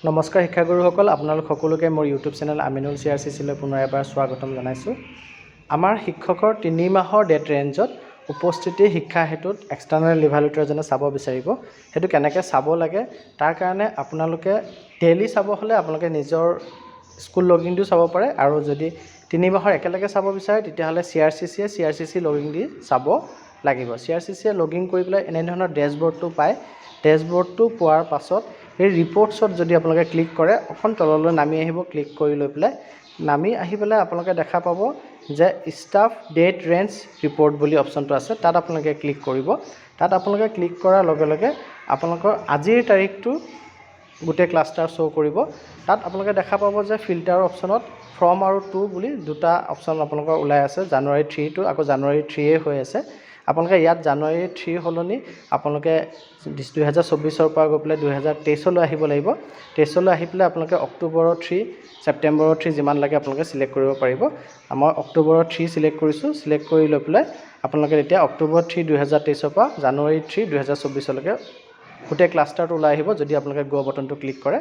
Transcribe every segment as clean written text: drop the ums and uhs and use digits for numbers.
নমস্কাৰ শিক্ষাগুৰুসকল, আপোনালোক সকলোকে মোৰ ইউটিউব চেনেল আমিনুল CRCCলৈ পুনৰ এবাৰ স্বাগতম জনাইছোঁ। আমাৰ শিক্ষকৰ 3 মাহৰ ডেট ৰেঞ্জত উপস্থিতি শিক্ষা হেতুত এক্সটাৰ্নেল ইভালুৱেটৰ জনে চাব বিচাৰিব। সেইটো কেনেকৈ চাব লাগে তাৰ কাৰণে আপোনালোকে ডেইলি চাব হ'লে আপোনালোকে নিজৰ স্কুল লগিন দিও চাব পাৰে, আৰু যদি 3 মাহৰ একেলগে চাব বিচাৰে তেতিয়াহ'লে CRCC লগিন দি চাব লাগিব। CRCC লগিন কৰি পেলাই এনে ধৰণৰ ডেশবৰ্ডটো পায়। ডেশবৰ্ডটো পোৱাৰ পাছত এই ৰিপৰ্টছত যদি আপোনালোকে ক্লিক কৰে, অকণ তললৈ নামি আহিব। ক্লিক কৰি লৈ পেলাই নামি আহি পেলাই আপোনালোকে দেখা পাব যে ষ্টাফ ডেট ৰেঞ্জ ৰিপৰ্ট বুলি অপশ্যনটো আছে, তাত আপোনালোকে ক্লিক কৰিব। তাত আপোনালোকে ক্লিক কৰাৰ লগে লগে আপোনালোকৰ আজিৰ তাৰিখটো গোটেই ক্লাষ্টাৰ শ্ব' কৰিব। তাত আপোনালোকে দেখা পাব যে ফিল্টাৰৰ অপশ্যনত ফ্ৰম আৰু টু বুলি দুটা অপশ্যন আপোনালোকৰ ওলাই আছে। জানুৱাৰী 3 আকৌ জানুৱাৰী 3 হৈ আছে। আপোনালোকে ইয়াত জানুৱাৰী 3 সলনি আপোনালোকে 2024 পৰা গৈ পেলাই 2023লৈ আহিব লাগিব। 23লৈ আহি পেলাই আপোনালোকে অক্টোবৰৰ 3, ছেপ্টেম্বৰৰ 3 যিমান লাগে আপোনালোকে চিলেক্ট কৰিব পাৰিব। মই অক্টোবৰৰ 3 চিলেক্ট কৰিছোঁ। চিলেক্ট কৰি লৈ পেলাই আপোনালোকে এতিয়া অক্টোবৰ 3, 2023 পৰা জানুৱাৰী 3, 2024লৈকে গোটেই ক্লাষ্টাৰটো ওলাই আহিব যদি আপোনালোকে গো বটনটো ক্লিক কৰে।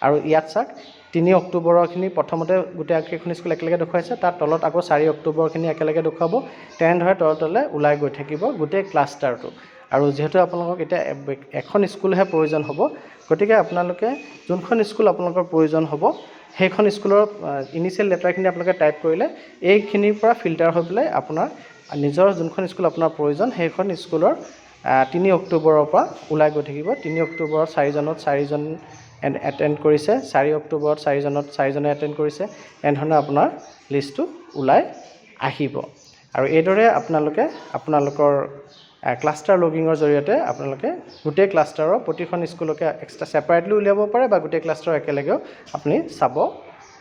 আৰু ইয়াত চাওক 3 অক্টোবৰৰখিনি প্ৰথমতে গোটেই কেইখন স্কুল একেলগে দেখুৱাইছে, তাৰ তলত আকৌ 4 অক্টোবৰখিনি একেলগে দেখুৱাব। তেনেদৰে তলে ওলাই গৈ থাকিব গোটেই ক্লাষ্টাৰটো। আৰু যিহেতু আপোনালোকক এতিয়া এখন স্কুলহে প্ৰয়োজন হ'ব, গতিকে আপোনালোকে যোনখন স্কুল আপোনালোকৰ প্ৰয়োজন হ'ব সেইখন স্কুলৰ ইনিচিয়েল লেটাৰখিনি আপোনালোকে টাইপ কৰিলে এইখিনিৰ পৰা ফিল্টাৰ হৈ পেলাই আপোনাৰ নিজৰ যোনখন স্কুল আপোনাৰ প্ৰয়োজন সেইখন স্কুলৰ 3 অক্টোবৰৰ পৰা ওলাই গৈ থাকিব। 3 অক্টোবৰত 4জনত 4জন এটেণ্ড কৰিছে, 4 অক্টোবৰত 4জনত 4জনে এটেণ্ড কৰিছে, এনেধৰণে আপোনাৰ লিষ্টটো ওলাই আহিব। আৰু এইদৰে আপোনালোকে আপোনালোকৰ ক্লাষ্টাৰ লগিঙৰ জৰিয়তে আপোনালোকে গোটেই ক্লাষ্টাৰৰ প্ৰতিখন স্কুলকে এক্সট্ৰা ছেপাৰেটলি উলিয়াব পাৰে বা গোটেই ক্লাষ্টাৰ একেলগেও আপুনি চাব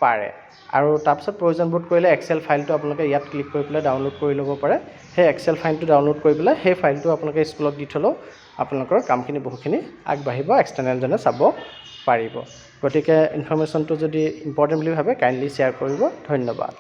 পাৰে। আৰু তাৰপিছত প্ৰয়োজন বোধ কৰিলে এক্সেল ফাইলটো আপোনালোকে ইয়াত ক্লিক কৰি পেলাই ডাউনলোড কৰি ল'ব পাৰে। সেই এক্সেল ফাইলটো ডাউনলোড কৰি পেলাই সেই ফাইলটো আপোনালোকে স্কুলত দি থ'লেও আপোনালোকৰ কামখিনি বহুখিনি আগবাঢ়িব, এক্সটাৰ্নেলজনে চাব পাৰিব। গতিকে ইনফৰমেশ্যনটো যদি ইম্পৰ্টেণ্ট বুলি ভাবে কাইণ্ডলি শ্বেয়াৰ কৰিব। ধন্যবাদ।